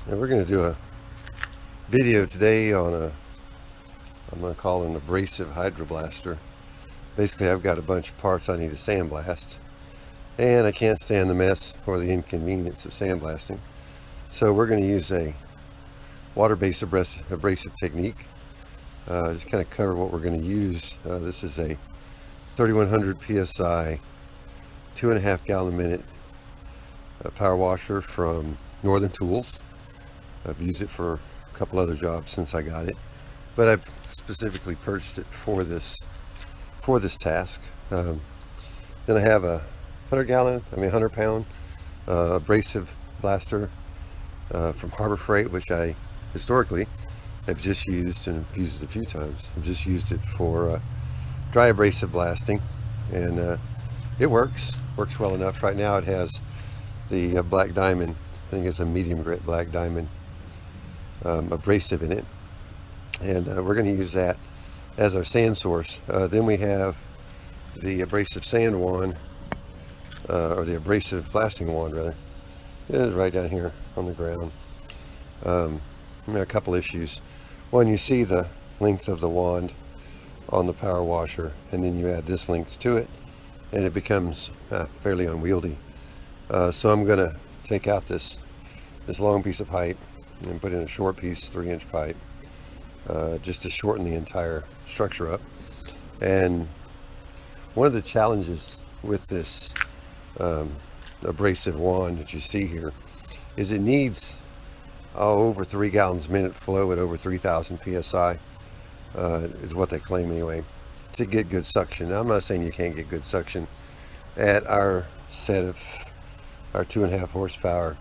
And we're going to do a video today on I'm going to call it an abrasive hydroblaster. Basically, I've got a bunch of parts I need to sandblast, and I can't stand the mess or the inconvenience of sandblasting. So we're going to use a water-based abrasive technique. Just kind of cover what we're going to use. This is a 3100 psi, 2.5 gallon a minute power washer from Northern Tools. I've used it for a couple other jobs since I got it, but I've specifically purchased it for this task. Then I have a 100 pound abrasive blaster from Harbor Freight, which I historically have just used and used it a few times. I've just used it for dry abrasive blasting, and it works well enough. Right now it has the black diamond, I think it's a medium grit black diamond abrasive in it, and we're going to use that as our sand source. Then we have the abrasive sand wand, or the abrasive blasting wand rather. It is right down here on the ground. A couple issues. One, you see the length of the wand on the power washer, and then you add this length to it and it becomes fairly unwieldy. So I'm going to take out this long piece of pipe and put in a short piece, 3-inch pipe, just to shorten the entire structure up. And one of the challenges with this abrasive wand that you see here is it needs over 3 gallons a minute flow at over 3,000 psi, is what they claim anyway, to get good suction. Now, I'm not saying you can't get good suction at our set of our 2.5 horsepower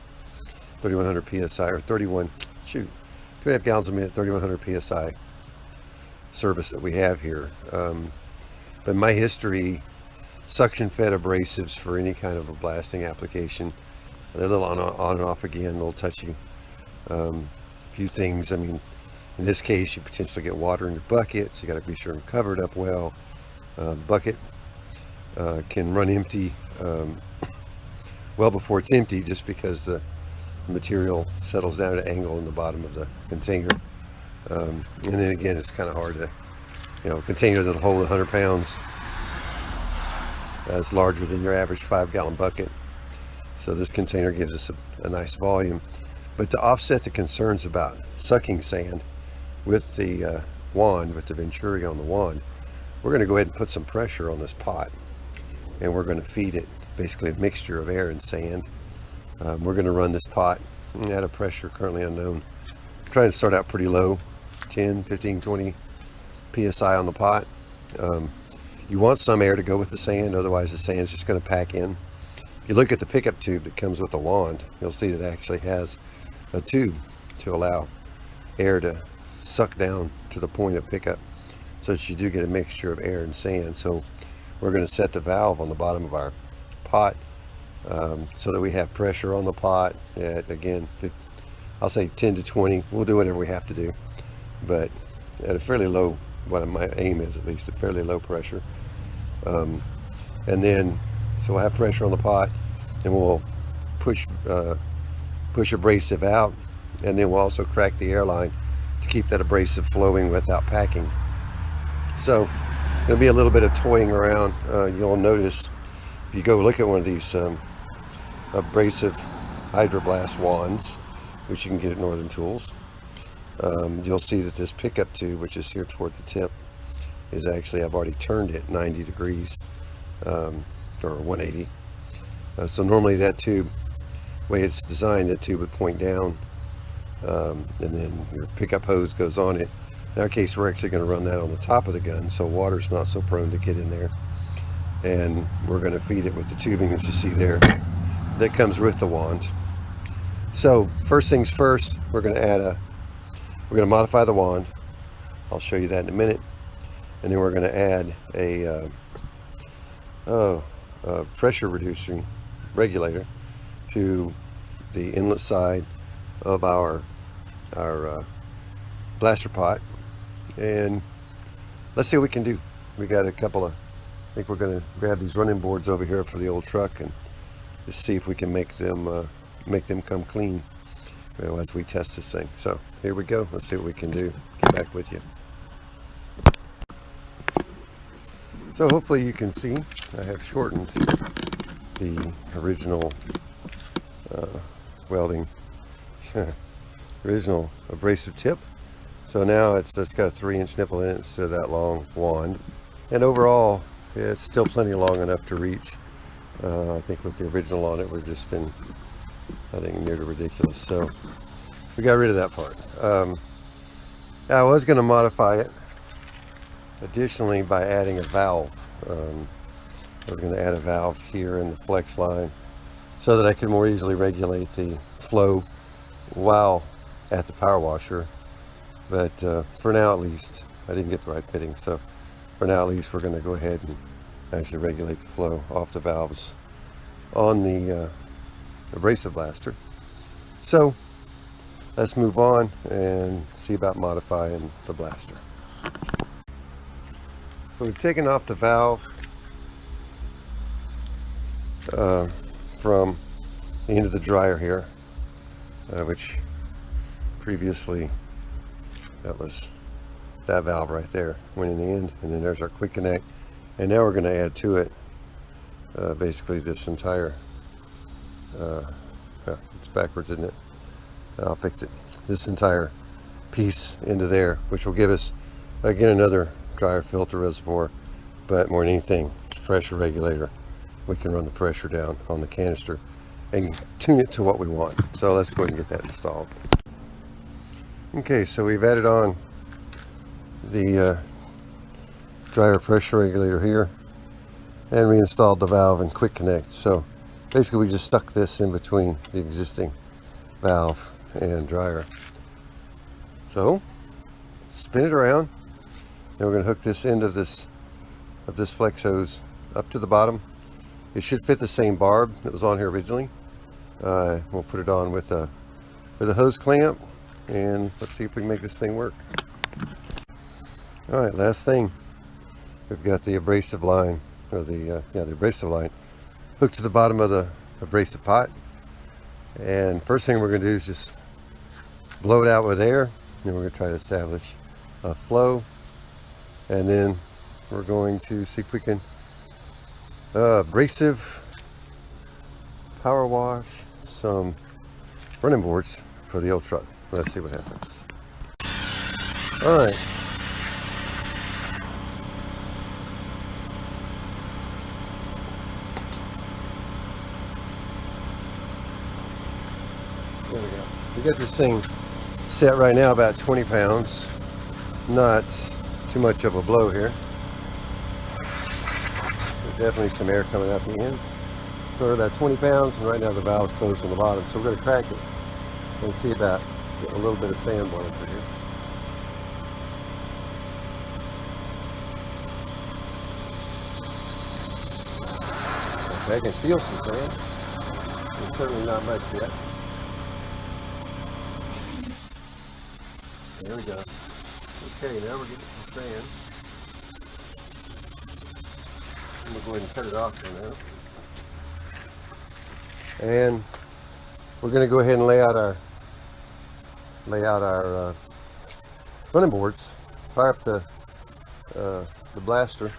3100 psi, or 2.5 gallons a minute 3100 psi service that we have here. But my history, suction fed abrasives for any kind of a blasting application, they're a little on and off again, a little touchy. A few things. I mean, in this case, you potentially get water in your bucket, so you got to be sure and cover it up well. Bucket can run empty well before it's empty, just because the material settles down at an angle in the bottom of the container. And then again, it's kind of hard to, a container that'll hold 100 pounds is larger than your average 5-gallon bucket. So this container gives us a nice volume. But to offset the concerns about sucking sand with the wand, with the venturi on the wand, we're going to go ahead and put some pressure on this pot, and we're going to feed it basically a mixture of air and sand. We're going to run this pot at a pressure currently unknown. I'm trying to start out pretty low, 10, 15, 20 psi on the pot. You want some air to go with the sand, otherwise the sand's just going to pack in. If you look at the pickup tube that comes with the wand, you'll see that it actually has a tube to allow air to suck down to the point of pickup, so that you do get a mixture of air and sand. So we're going to set the valve on the bottom of our pot, so that we have pressure on the pot at, again, I'll say 10 to 20. We'll do whatever we have to do, but at a fairly low, what my aim is at least, a fairly low pressure. And then, so we'll have pressure on the pot, and we'll push abrasive out, and then we'll also crack the airline to keep that abrasive flowing without packing. So there'll be a little bit of toying around. You'll notice if you go look at one of these abrasive hydroblast wands, which you can get at Northern Tools, you'll see that this pickup tube, which is here toward the tip, is actually, I've already turned it 90 degrees, or 180. So normally that tube, the way it's designed, that tube would point down, and then your pickup hose goes on it. In our case, we're actually going to run that on the top of the gun, so water's not so prone to get in there. And we're going to feed it with the tubing that you see there that comes with the wand. So first things first, we're going to modify the wand. I'll show you that in a minute. And then we're going to add a pressure reducing regulator to the inlet side of our blaster pot, and let's see what we can do. We got a couple of, I think we're going to grab these running boards over here for the old truck and just see if we can make them come clean. as we test this thing. So here we go. Let's see what we can do. Get back with you. So hopefully you can see I have shortened the original welding, original abrasive tip. So now it's got a 3-inch nipple in it instead of that long wand. And overall, it's still plenty long enough to reach. I think with the original on it, we've just been, I think, near to ridiculous. So we got rid of that part. I was going to modify it additionally by adding a valve. I was going to add a valve here in the flex line so that I could more easily regulate the flow while at the power washer. But for now at least, I didn't get the right fitting. So for now at least, we're going to go ahead and actually regulate the flow off the valves on the abrasive blaster. So let's move on and see about modifying the blaster. So we've taken off the valve from the end of the dryer here, which previously that was that valve right there, went in the end, and then there's our quick connect. And now we're going to add to it basically this entire, it's backwards, isn't it? I'll fix it. This entire piece into there, which will give us, again, another dryer filter reservoir, but more than anything, it's a pressure regulator. We can run the pressure down on the canister and tune it to what we want. So let's go ahead and get that installed. Okay, so we've added on the dryer pressure regulator here and reinstalled the valve and quick connect. So basically we just stuck this in between the existing valve and dryer. So spin it around. Now we're going to hook this end of this flex hose up to the bottom. It should fit the same barb that was on here originally. We'll put it on with a hose clamp, and let's see if we can make this thing work. All right, last thing. We've got the abrasive line, or the abrasive line hooked to the bottom of the abrasive pot. And first thing we're going to do is just blow it out with air. Then we're going to try to establish a flow. And then we're going to see if we can abrasive power wash some running boards for the old truck. Let's see what happens. All right. There we go. We got this thing set right now about 20 pounds. Not too much of a blow here. There's definitely some air coming out the end. So we're about 20 pounds, and right now the valve's closed on the bottom. So we're going to crack it and see about getting a little bit of sand blowing through here. Okay, I can feel some sand. There's certainly not much yet. There we go. Okay, now we're getting some sand. I'm going to go ahead and cut it off for now. And we're going to go ahead and lay out our running boards. Fire up the blaster.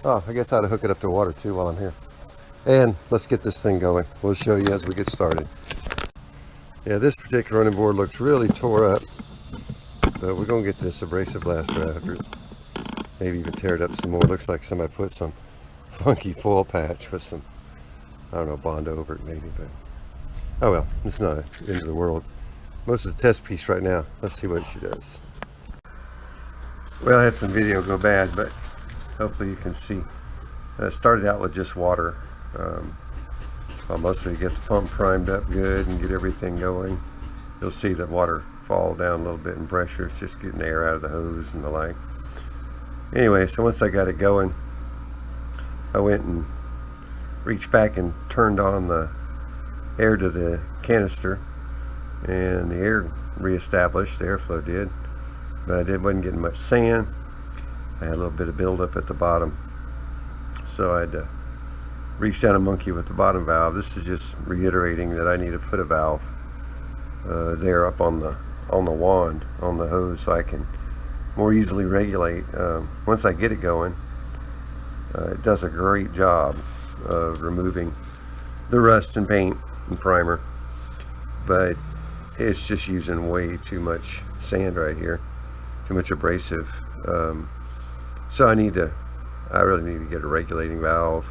Oh, I guess I ought to hook it up to water too while I'm here. And let's get this thing going. We'll show you as we get started. Yeah, this particular running board looks really tore up, but we're going to get this abrasive blaster after it. Maybe even tear it up some more. Looks like somebody put some funky foil patch with some, I don't know, Bond over it maybe, but oh well, it's not the end of the world. Most of the test piece right now. Let's see what she does. Well, I had some video go bad, but hopefully you can see. It started out with just water. I'll mostly get the pump primed up good and get everything going. You'll see the water fall down a little bit in pressure. It's just getting air out of the hose and the like. Anyway, so once I got it going, I went and reached back and turned on the air to the canister, and the air reestablished, the airflow did, but I wasn't getting much sand. I had a little bit of buildup at the bottom, so I had to reach down and monkey with the bottom valve. This is just reiterating that I need to put a valve there up on the wand on the hose, so I can more easily regulate. Once I get it going, it does a great job of removing the rust and paint and primer, but it's just using way too much sand right here, too much abrasive. So I really need to get a regulating valve.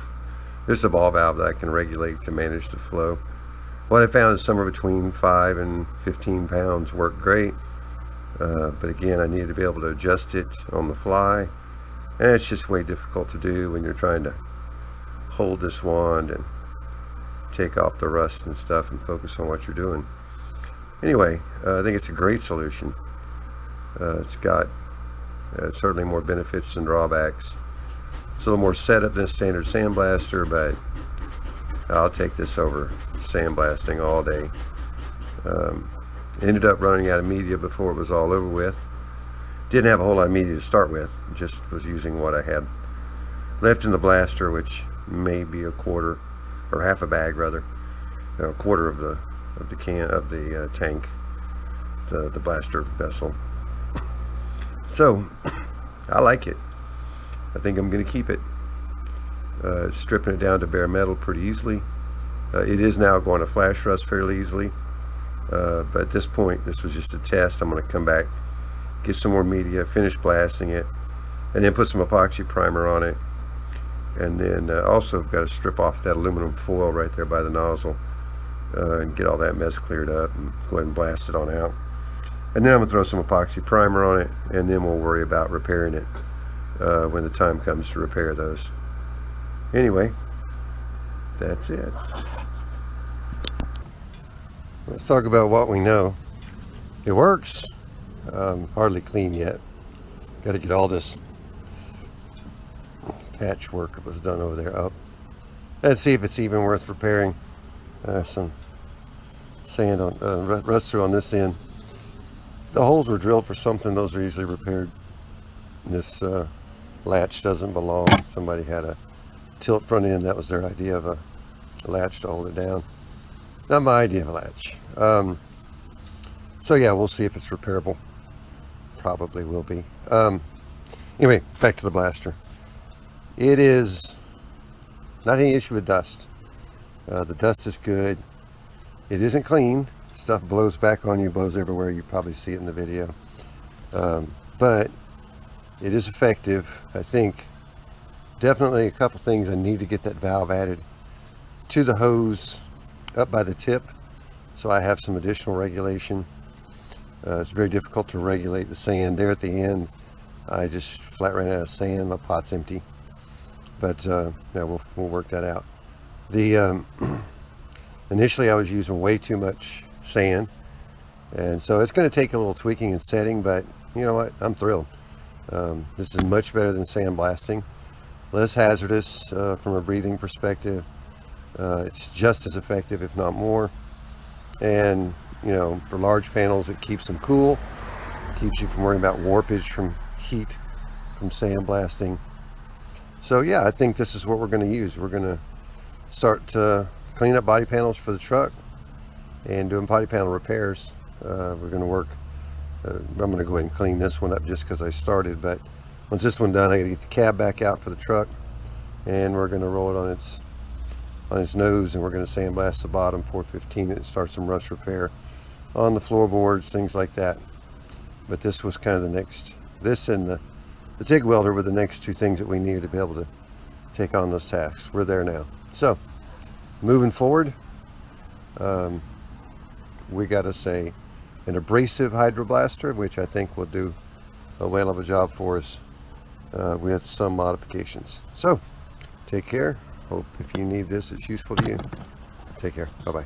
This is a ball valve that I can regulate to manage the flow. What I found is somewhere between 5 and 15 pounds worked great, but again, I needed to be able to adjust it on the fly, and it's just way difficult to do when you're trying to hold this wand and take off the rust and stuff and focus on what you're doing. Anyway, I think it's a great solution. It's got certainly more benefits than drawbacks. It's a little more setup than a standard sandblaster, but I'll take this over sandblasting all day. Ended up running out of media before it was all over with. Didn't have a whole lot of media to start with, just was using what I had left in the blaster, which may be a quarter or half a bag rather, a quarter of the tank, the blaster vessel. So I like it. I think I'm going to keep it. Stripping it down to bare metal pretty easily. It is now going to flash rust fairly easily, but at this point, this was just a test. I'm going to come back, get some more media, finish blasting it, and then put some epoxy primer on it. And then also got to strip off that aluminum foil right there by the nozzle and get all that mess cleared up and go ahead and blast it on out. And then I'm going to throw some epoxy primer on it, and then we'll worry about repairing it when the time comes to repair those. Anyway, that's it. Let's talk about what we know. It works. Hardly clean yet. Got to get all this patchwork that was done over there up. Let's see if it's even worth repairing. Some sand on rust through on this end. The holes were drilled for something. Those are easily repaired. This latch doesn't belong. Somebody had a tilt front end. That was their idea of a latch to hold it down. Not my idea of a latch. So yeah, we'll see if it's repairable. Probably will be. Anyway, back to the blaster. It is not any issue with dust. The dust is good. It isn't clean. Stuff blows back on you, blows everywhere. You probably see it in the video. But it is effective. I think definitely a couple things. I need to get that valve added to the hose up by the tip, so I have some additional regulation. It's very difficult to regulate the sand there at the end. I just flat ran out of sand. My pot's empty, but yeah, we'll work that out. The initially I was using way too much sand, and so it's going to take a little tweaking and setting, but you know what, I'm thrilled. This is much better than sandblasting, less hazardous from a breathing perspective. It's just as effective, if not more, and you know, for large panels it keeps them cool, keeps you from worrying about warpage from heat from sandblasting. So yeah, I think this is what we're going to use. We're going to start cleaning up body panels for the truck and doing body panel repairs. We're going to work. I'm going to go ahead and clean this one up just because I started, but once this one done, I got to get the cab back out for the truck, and we're going to roll it on its nose, and we're going to sandblast the bottom, 415 it, and start some rust repair on the floorboards, things like that. But this was kind of the next, this and the TIG welder were the next two things that we needed to be able to take on those tasks. We're there now. So moving forward, we got to say an abrasive hydroblaster, which I think will do a whale of a job for us with some modifications. So take care. Hope if you need this, it's useful to you. Take care. Bye-bye.